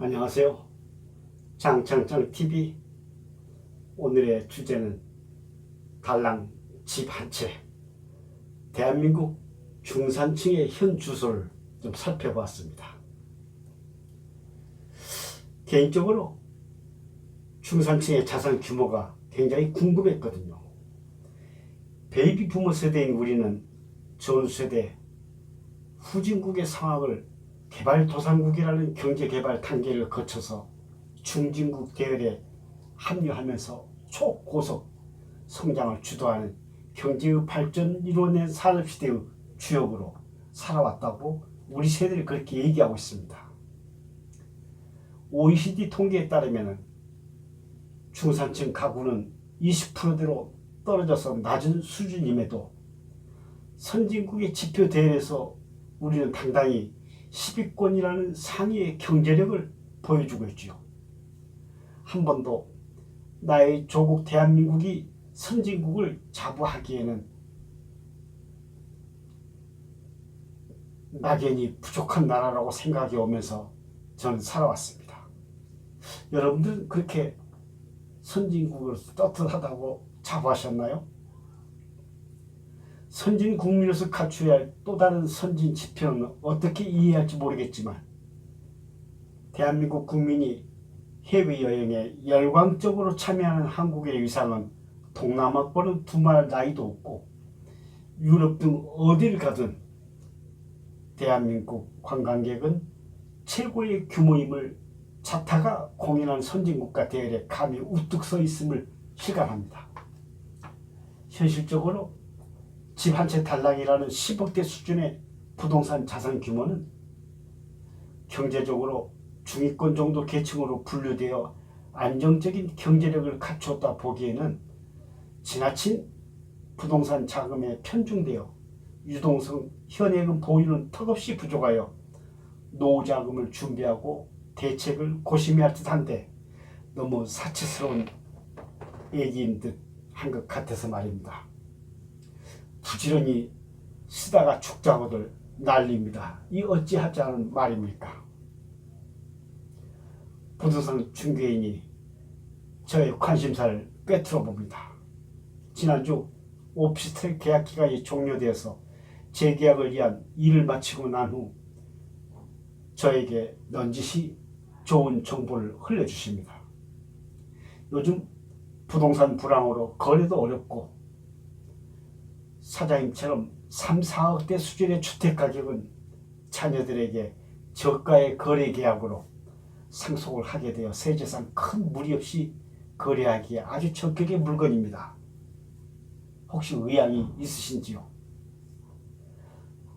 안녕하세요. 장창창TV. 오늘의 주제는 달랑 집 한 채, 대한민국 중산층의 현 주소를 좀 살펴보았습니다. 개인적으로 중산층의 자산 규모가 굉장히 궁금했거든요. 베이비 부모 세대인 우리는 전세대, 후진국의 상황을 개발도상국이라는 경제개발 단계를 거쳐서 중진국 대열에 합류하면서 초고속 성장을 주도하는 경제의 발전 이뤄낸 산업시대의 주역으로 살아왔다고 우리 세대를 그렇게 얘기하고 있습니다. OECD 통계에 따르면 중산층 가구는 20%대로 떨어져서 낮은 수준임에도 선진국의 지표 대회에서 우리는 당당히 10위권이라는 상위의 경제력을 보여주고 있지요. 한 번도 나의 조국 대한민국이 선진국을 자부하기에는 막연히 부족한 나라라고 생각이 오면서 저는 살아왔습니다. 여러분들은 그렇게 선진국을 떳떳하다고 자부하셨나요? 선진 국민으로서 갖춰야 할 또 다른 선진 지표는 어떻게 이해할지 모르겠지만 대한민국 국민이 해외여행에 열광적으로 참여하는 한국의 위상은 동남아권은 두말 나위도 없고 유럽 등 어딜 가든 대한민국 관광객은 최고의 규모임을 자타가 공인한 선진국가 대열에 감히 우뚝 서 있음을 실감합니다. 현실적으로 집 한 채 달랑이라는 10억대 수준의 부동산 자산 규모는 경제적으로 중위권 정도 계층으로 분류되어 안정적인 경제력을 갖추었다 보기에는 지나친 부동산 자금에 편중되어 유동성 현액은 보유는 턱없이 부족하여 노후 자금을 준비하고 대책을 고심해야 할 듯한데 너무 사치스러운 얘기인 듯 한 것 같아서 말입니다. 부지런히 쓰다가 죽자고들 난립니다. 이 어찌하자는 말입니까? 부동산 중개인이 저의 관심사를 꿰뚫어 봅니다. 지난주 오피스텔 계약 기간이 종료되어서 재계약을 위한 일을 마치고 난 후 저에게 넌지시 좋은 정보를 흘려주십니다. 요즘 부동산 불황으로 거래도 어렵고 사장님처럼 3, 4억대 수준의 주택가격은 자녀들에게 저가의 거래 계약으로 상속을 하게 되어 세제상 큰 무리 없이 거래하기에 아주 적격의 물건입니다. 혹시 의향이 있으신지요?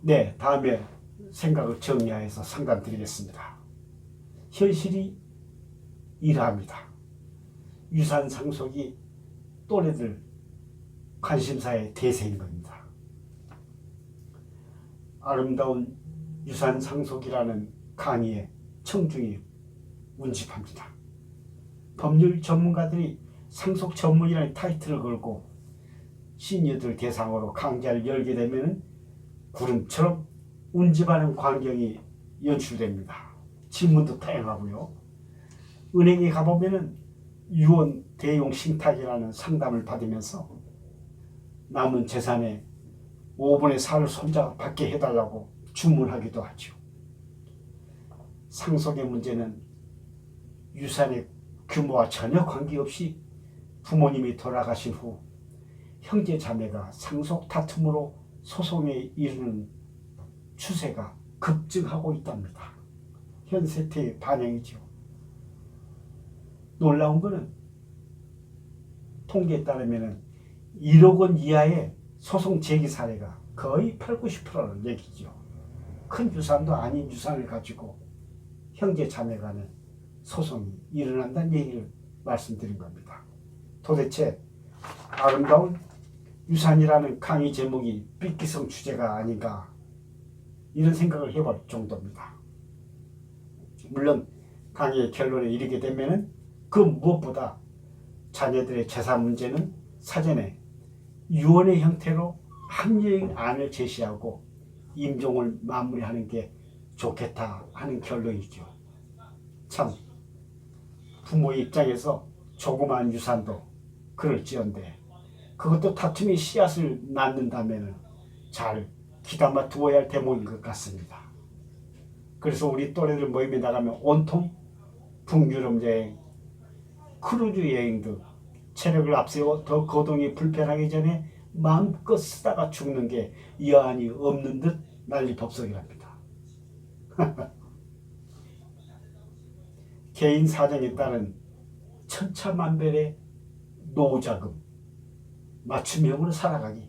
네, 다음에 생각을 정리해서 상담드리겠습니다. 현실이 이러합니다. 유산 상속이 또래들 관심사의 대세인 겁니다. 아름다운 유산 상속이라는 강의에 청중이 운집합니다. 법률 전문가들이 상속 전문이라는 타이틀을 걸고 시니어들 대상으로 강좌를 열게 되면 구름처럼 운집하는 광경이 연출됩니다. 질문도 다양하고요. 은행에 가보면 유언 대용 신탁이라는 상담을 받으면서 남은 재산의 5분의 4를 손자가 받게 해달라고 주문하기도 하죠. 상속의 문제는 유산의 규모와 전혀 관계없이 부모님이 돌아가신 후 형제 자매가 상속 다툼으로 소송에 이르는 추세가 급증하고 있답니다. 현 세태의 반영이죠. 놀라운 것은 통계에 따르면 1억 원 이하의 소송 제기 사례가 거의 8, 90%는 얘기죠. 큰 유산도 아닌 유산을 가지고 형제 자매 간에 소송이 일어난다는 얘기를 말씀드린 겁니다. 도대체 아름다운 유산이라는 강의 제목이 삐끼성 주제가 아닌가 이런 생각을 해볼 정도입니다. 물론 강의의 결론에 이르게 되면 그 무엇보다 자녀들의 재산 문제는 사전에 유언의 형태로 합리적인 안을 제시하고 임종을 마무리하는 게 좋겠다 하는 결론이죠. 참 부모의 입장에서 조그마한 유산도 그럴지언데 그것도 다툼의 씨앗을 낳는다면 잘 귀담아 두어야 할 대목인 것 같습니다. 그래서 우리 또래들 모임에 나가면 온통 북유럽 여행, 크루즈 여행 등 체력을 앞세워 더 거동이 불편하기 전에 마음껏 쓰다가 죽는 게 여한이 없는 듯 난리법석이랍니다. 개인 사정에 따른 천차만별의 노후자금 맞춤형으로 살아가기,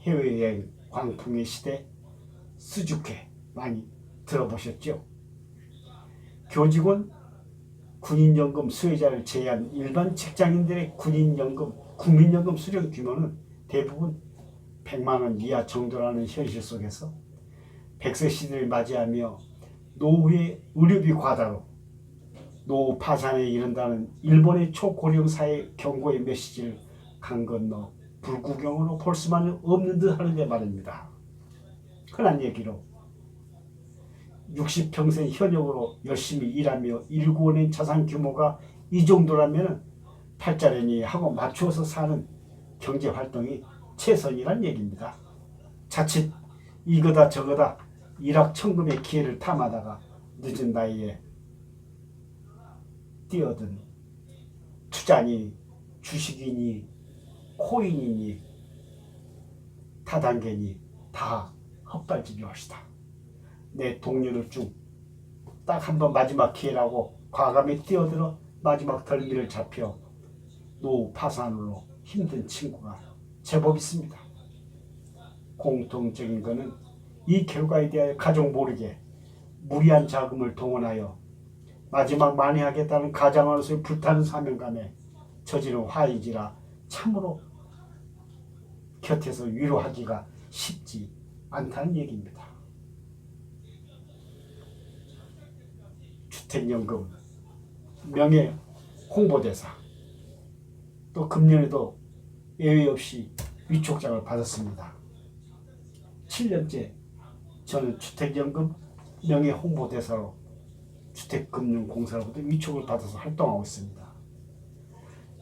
해외여행 광풍의 시대 수줍게 많이 들어보셨죠? 교직원, 군인연금 수혜자를 제외한 일반 직장인들의 군인연금, 국민연금 수령 규모는 대부분 100만 원 이하 정도라는 현실 속에서 100세 시대를 맞이하며 노후의 의료비 과다로 노후 파산에 이른다는 일본의 초고령 사회 경고의 메시지를 강 건너 불구경으로 볼 수만은 없는 듯 하는데 말입니다. 흔한 얘기로 60평생 현역으로 열심히 일하며 일구어낸 자산 규모가 이 정도라면 팔자련이 하고 맞추어서 사는 경제활동이 최선이란 얘기입니다. 자칫 이거다 저거다 일확천금의 기회를 탐하다가 늦은 나이에 뛰어든 투자니 주식이니 코인이니 다단계니 다 헛발질이옵시다. 내 동료들 중 딱 한 번 마지막 기회라고 과감히 뛰어들어 마지막 덜미를 잡혀 노후 파산으로 힘든 친구가 제법 있습니다. 공통적인 것은 이 결과에 대하여 가족 모르게 무리한 자금을 동원하여 마지막 만회하겠다는 가장으로서의 불타는 사명감에 저지른 화이지라 참으로 곁에서 위로하기가 쉽지 않다는 얘기입니다. 주택연금, 명예 홍보대사, 또 금년에도 예외 없이 위촉장을 받았습니다. 7년째 저는 주택연금 명예 홍보대사로 주택금융공사로부터 위촉을 받아서 활동하고 있습니다.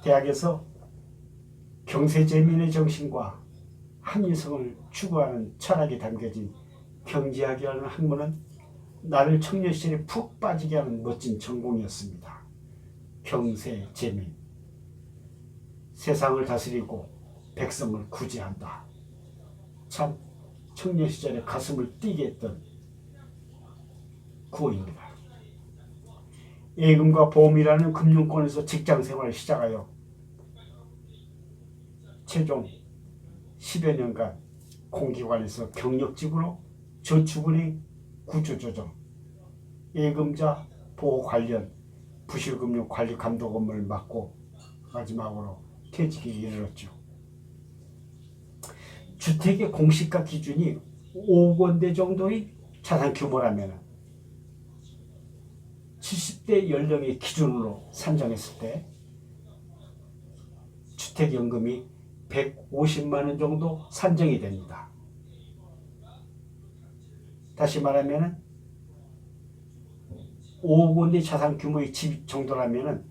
대학에서 경세재민의 정신과 합리성을 추구하는 철학이 담겨진 경제학이라는 학문은 나를 청년 시절에 푹 빠지게 하는 멋진 전공이었습니다. 경세재민, 세상을 다스리고 백성을 구제한다. 참 청년 시절에 가슴을 뛰게 했던 구호입니다. 예금과 보험이라는 금융권에서 직장생활을 시작하여 최종 10여 년간 공기관에서 경력직으로 저축은행 구조조정, 예금자 보호 관련 부실금융 관리 감독 업무를 맡고 마지막으로 퇴직에 이르렀죠. 주택의 공시가 기준이 5억 원대 정도의 자산 규모라면 70대 연령의 기준으로 산정했을 때 주택연금이 150만 원 정도 산정이 됩니다. 다시 말하면 5억 원대 자산 규모의 집 정도라면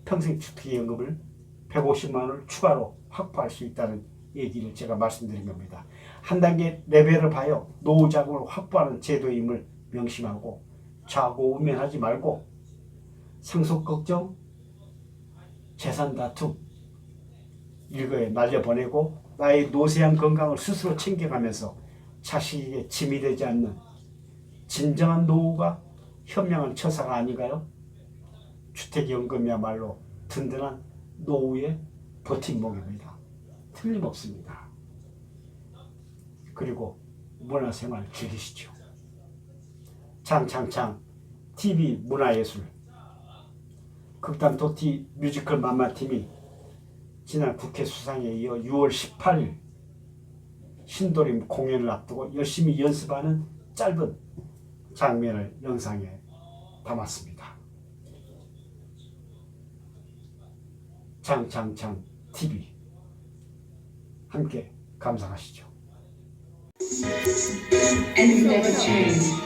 평생 주택연금을 150만 원을 추가로 확보할 수 있다는 얘기를 제가 말씀드린 겁니다. 한 단계 레벨을 하여 노후자금을 확보하는 제도임을 명심하고 좌고우면하지 말고 상속 걱정, 재산 다툼 일거에 날려보내고 나의 노쇠한 건강을 스스로 챙겨가면서 자식에게 짐이 되지 않는 진정한 노후가 현명한 처사가 아닌가요? 주택연금이야말로 든든한 노후의 버팀목입니다. 틀림없습니다. 그리고 문화생활 즐기시죠. 창창창 TV 문화예술 극단 도티 뮤지컬 맘마팀이 지난 국회 수상에 이어 6월 18일 신도림 공연을 앞두고 열심히 연습하는 짧은 장면을 영상에 담았습니다. 창창창 TV 함께 감상하시죠. And never change.